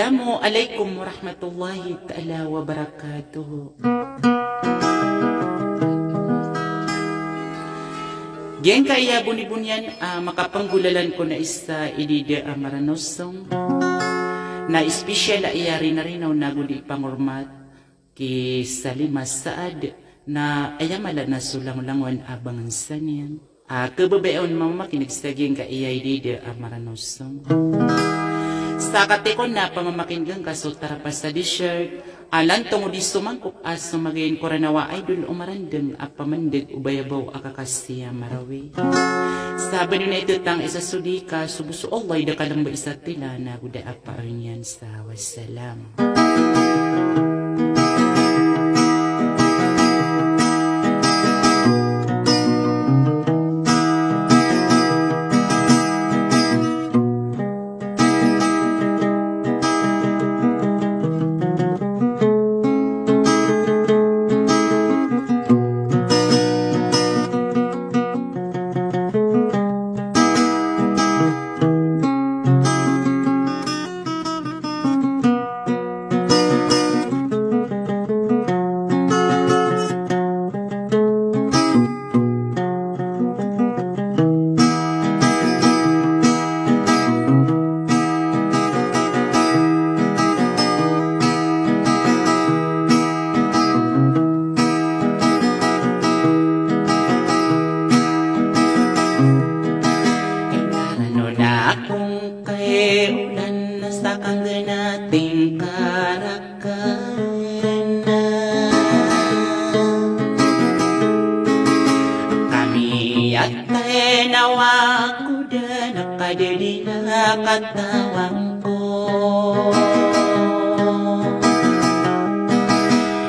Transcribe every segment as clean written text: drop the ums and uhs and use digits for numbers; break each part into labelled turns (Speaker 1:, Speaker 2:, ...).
Speaker 1: Assalamualaikum warahmatullahi ta'ala wabarakatuh. Geng kaya buni-bunyan makapanggulalan ko na isa idide amaranosong na espesyal ayari na rin na guli pangurmat ki Salimas Saad na ayamala na sulang-langwan abangan sa niyan. Kebabayon mamakinig sa geng kaya idide amaranosong. Sa katekon na pamamakingang kasutara pa sa d-shirt, alan tungo di sumangkop as sumagayin ko ranawa ay dun umarandang apamandag ubayabaw akakasiya marawi. Sabi nyo na ito tang isa sudika, subuso Allah da kalamba isa tila na guda apaan yan sa wassalam. Katawang ko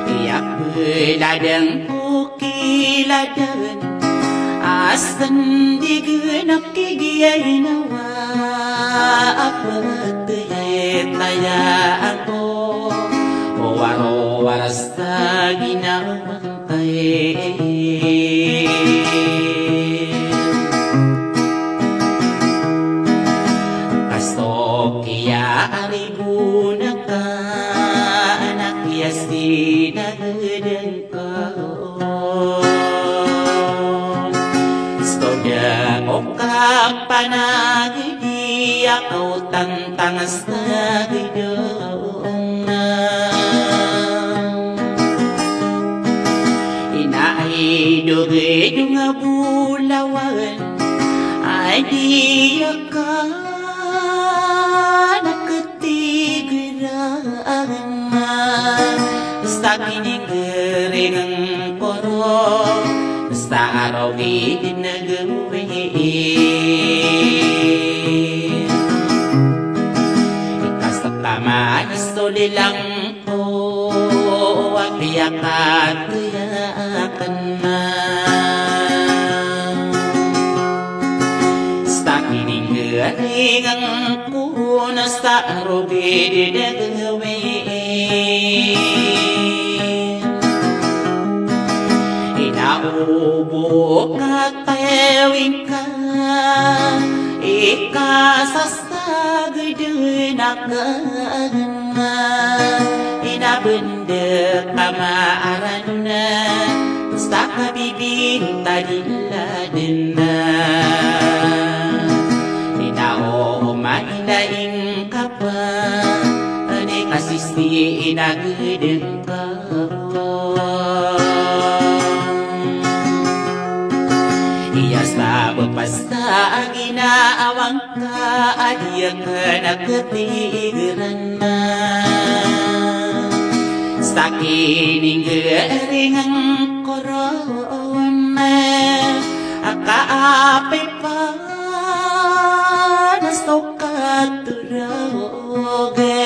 Speaker 1: iyak beladang kukiladan asan digenak kigiyay nawa apat tayaan ko waro-waras sa ginawang panagidi ako tantangas na gidong inaidugid nga bulawan ay di ka nakatigraan sa kinigring ang koro sa araw itinagawin ikasatama isuli lang po akiyakan kayakan na sa kiningaring ang kuna sa araw itinagawin inaubo katewing ka ikasasagdunakan inabenda kamaaran na sa kabibinta diladen na inaumainaing ka pa ani kasisi inagudeng ka sa basta ginaawang ka adiya ka nakatigiran na sa kiningaring ang korona akaapay pa na sokaturoge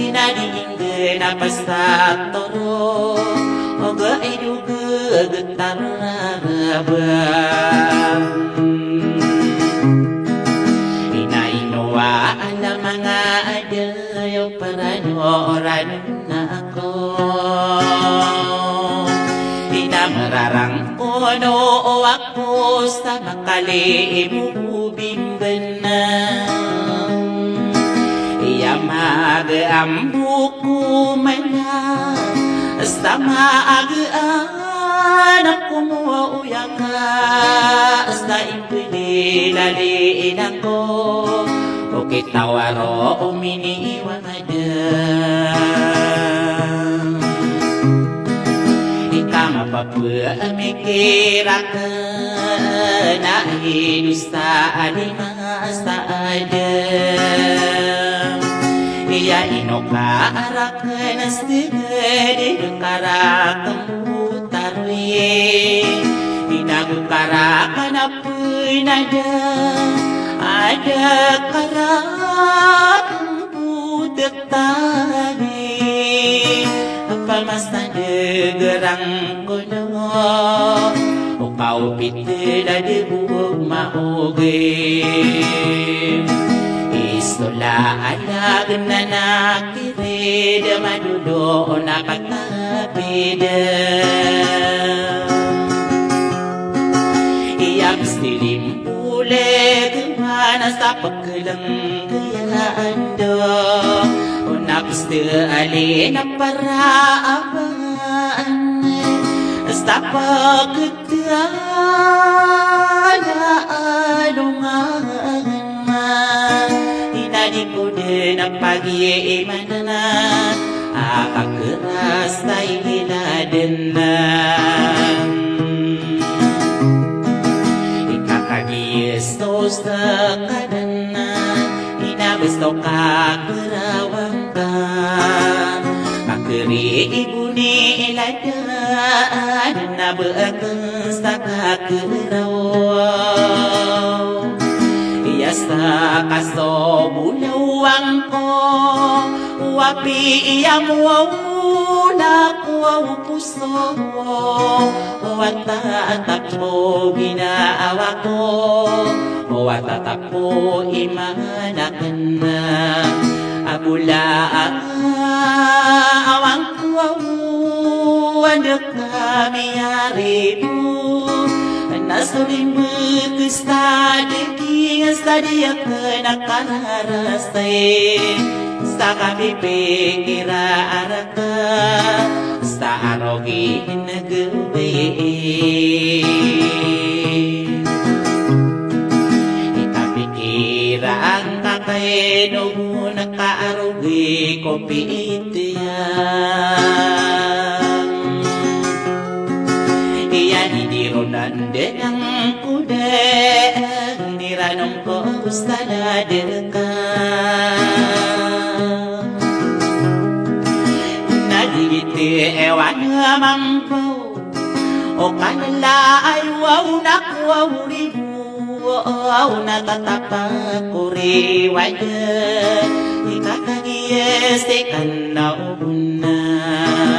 Speaker 1: inadingin na basta toro oga iduga getar inainawa na mga adayaw para nooran na ako inamararang kono ako sa makaliimubing banang iyamag Agaam buku mana Sama agaan Aku mo uyaka Sa impili lali inako Oke tawaro umini iwangada Ika mapapua mikirakan Na hidusta alima sa ada Iya inoka arakan astigade Karakang utarwe Inagukarakan apoy nada Ada karakang budak tani Apa mas nadegerang kono O kau pitila de buong maoge Istola alag na nakirida Madudo na katapida Iyak stilim ule Gimana sa pagkalang kayaan do O napiste ali na paraaban Sa pagkatala alungan Inadi ko din ang pag-iiman na Akakeras tayo hiladan na Ikakagiyes sa kadanan Inagusto ka karawang ka Makeri ibu ni iladan Nabagang sa kakaraw Iyasta kaso bulawang ko Wapi iyamuaw na ko puso Watatak mo ginaawa ko Watatak mo imanakan na Abulaan awang ko Wanda kami yari mo Nasuling magkastadiking Stadia ka nakararastay Sa kami pekira-araka Sa arogin nagawin Ikapikira ang kakaino Nakaarogi ko piitiyan Iyan hidironan din ang kudeng Niranong ko ustala deka Nadigiti ewan mampo O kanala ay wow nakwaw ribu Wow natatapak kuri wajan Ikakagiyes ikan na ubunan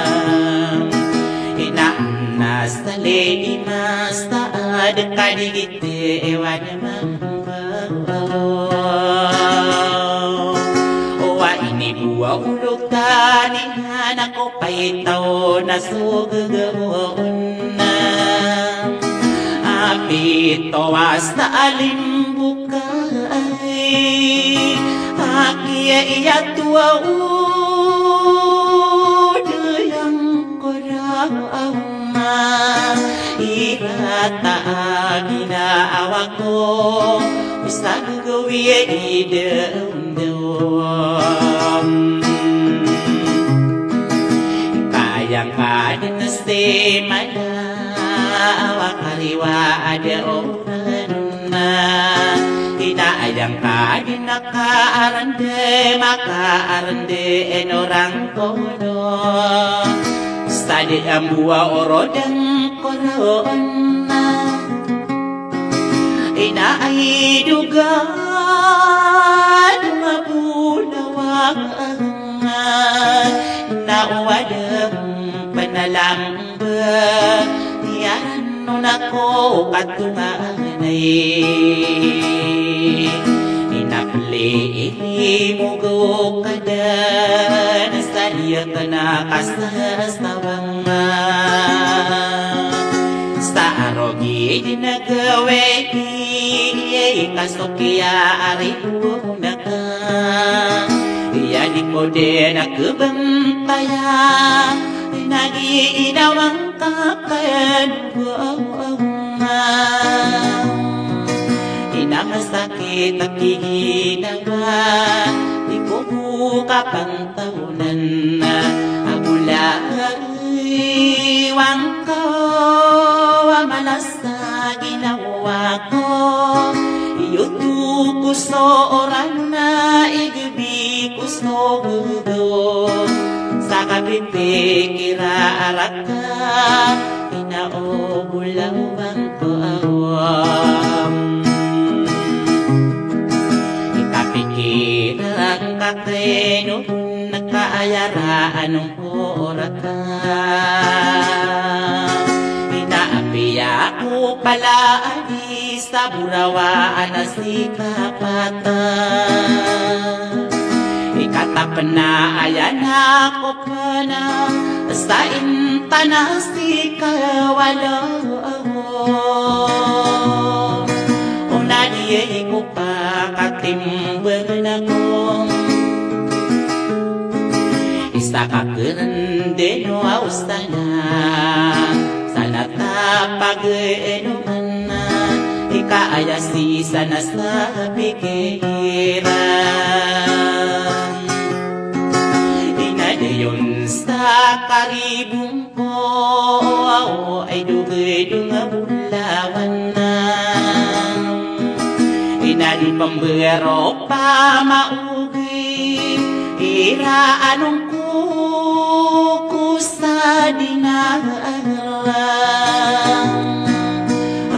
Speaker 1: Nasta lady masta adkadigite ewan mambaw Owa ini buwa ulog tanihan ako paitaw na sugagawon na Apit tawas na alimbukay Akia iyatuwa udayang koraw Ikata ginaawa ko Basta gagawin idam-dam Kayang ka din na semana Wakariwa ada orang na Inaayang ka din na kaarande Makaarande en orang kono Stadi ang buwa orodang korona Inaidugan mabulawang Nauwadang panalamba Yaran nun ako katunganay Inapli ilimugo kada Nasaliya ka na kasasawang Sa arogi dinagawe Kaso kaya ariho na ka Iya di kode na kebantayan Nagiinawang kakaduan Inamasakit at ginawa Di ko buka pang tahunan na Agulaiwang ko Amalas na ginawa ko Iyutu ko sa oran na Igabi ko sa gudo Sa kapipi kira-arak ka Inaobulawang ko awam Ikapikirang kakeno Nagkaayaraan ng oras ka Inaapiya ko pala sa burawaan na si kapatan Ikatapan na ayan ako pa na Sa inta na si kawala Una diye ko pa katimber na kong Isa ka kerende no austana Sana tapag-enuman na Ikaayasi sana sa pikiran Inadayon sa karibong ko Ay dugay-dung bulawan na Inadi pambero pa maugay Iraanong kuko sa dinaran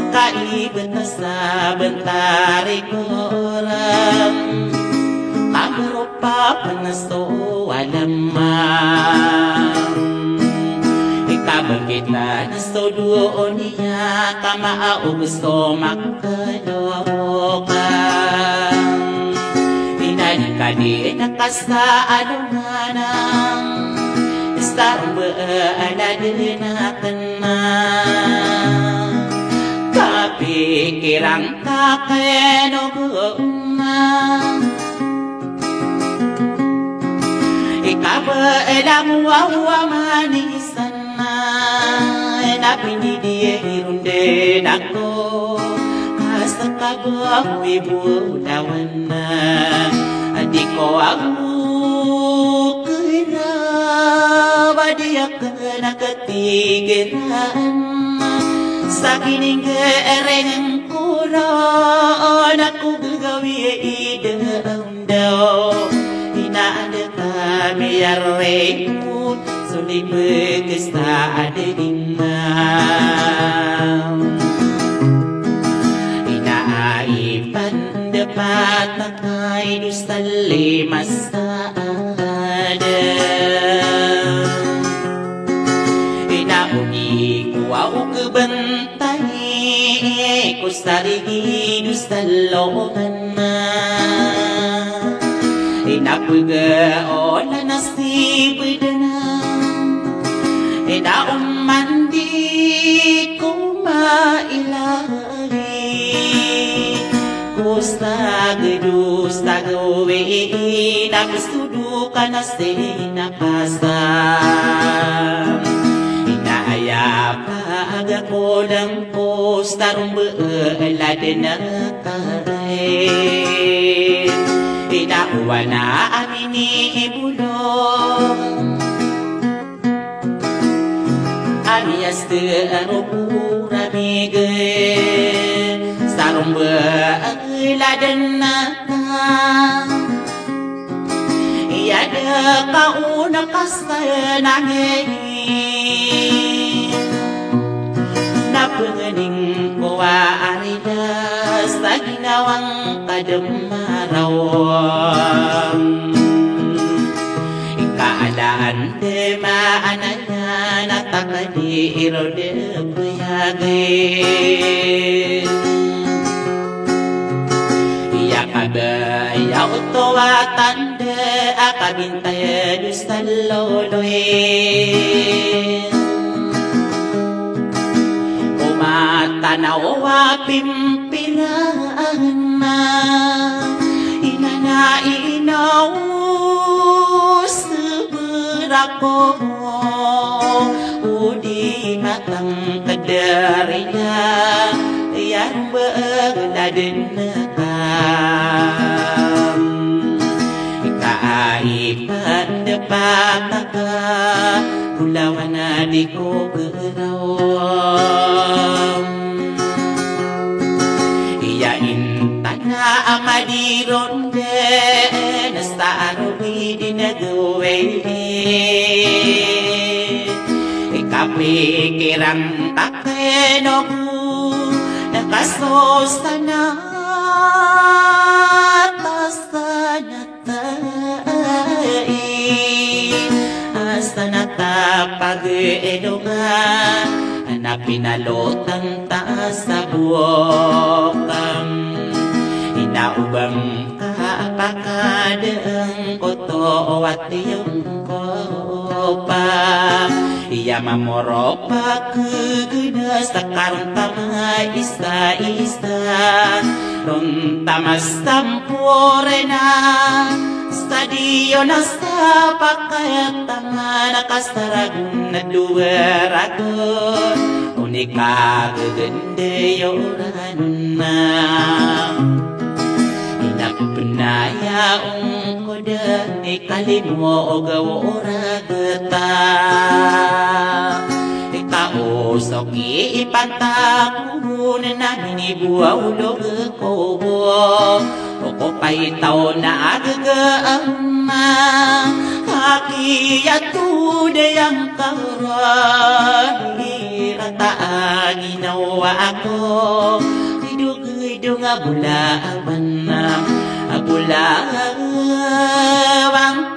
Speaker 1: Kaibet na sa bentari koram Kamero pa panaso alamam Ikabagit na naso doon niya Kamao gusto makalokan Inalika di nakasaanunganang Istarong baaladin natin na Kapikirang kakenoguma Ikabaelang wawamanisan na Napinidiyehirundin ako Kasakagaw ibudawan na Di ko ako kira Badiyak na katigiran Sa kining ereng kuron Ako gagawi idaw Inaanda kami areng Sulit begesta adedimam Inaipan dapat na kay dustali masada Inauni ko ako kabantay Ko sarigi dustalohan na Inapugaon na nasibid na Inaumandi ko mailahi Kustagdus tagawi Nagustudu ka na sinapasam Inaayapag ako ng postarong beeladin na karay Inakuha na amin ni Ibulong Anias terupura migay Sarong beeladan na Iada kauna kasanangin Napanganing kuwa aridas Sa ginawang kadamarawang Ikaalaan de maanaya Natakadiro de puyagin Iya kabaya utawatan de Akabintaya dustalodoy Umatanaw pimpiraan na Inanainaw lako udi matang kadarinya yang begladen nekam kaipan depan taka kulawan adiko geram iyain tanah amadironde nastarowi dinagawe kapikiran takenoku nakasosana asanata pag-edungan na pinalotang taas sa buokam inaubang kapakadang koto at iyong kopam iya mamoropa kegena sa kartama isa-isa ron tamas tampurena stadio na sa pakayatama nakastarag na duweragon unika gagande yoran na inapunayaong kodan ikalimo o gawora gata ikausok iipantakunan namin ibuawulog ko Oko pa'y tao na agagaama Kakiyatu dayang karani Rataan ginawa ako Hidug-hidug abulaaban na Abulawang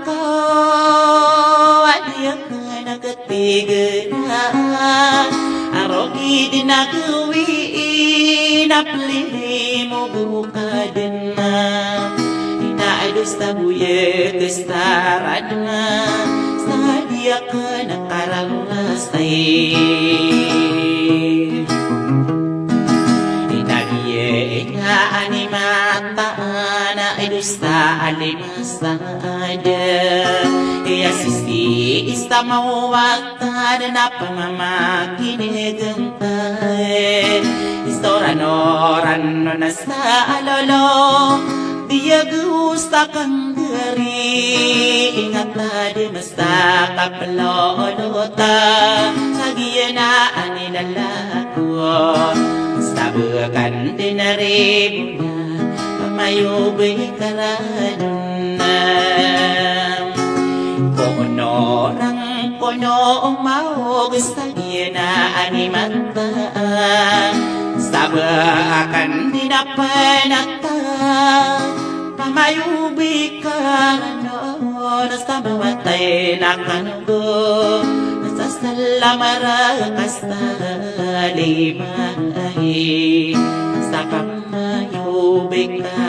Speaker 1: ko Adiyak na nagatigan Arogi din nagawiin Napili mo bukadan na Inaados na buye Kestaran na Sadia ka nakaralasay Inagiye nga animata Na ados na alimasada Kaya sisi ista mawagta Na pamamakinig Istoran-oran na sa alolo Dia gusta kang gari Ingat na di masta kapalolota Sagiya na anilalako Sabakan din na rin Pamayubay karadun na Konorang kono umawag Sagiya na animata Sabakan din na panata Pamayubi ka Nasa mawatay na kanugo Nasa salamara Kastalimay Sa pamayubi ka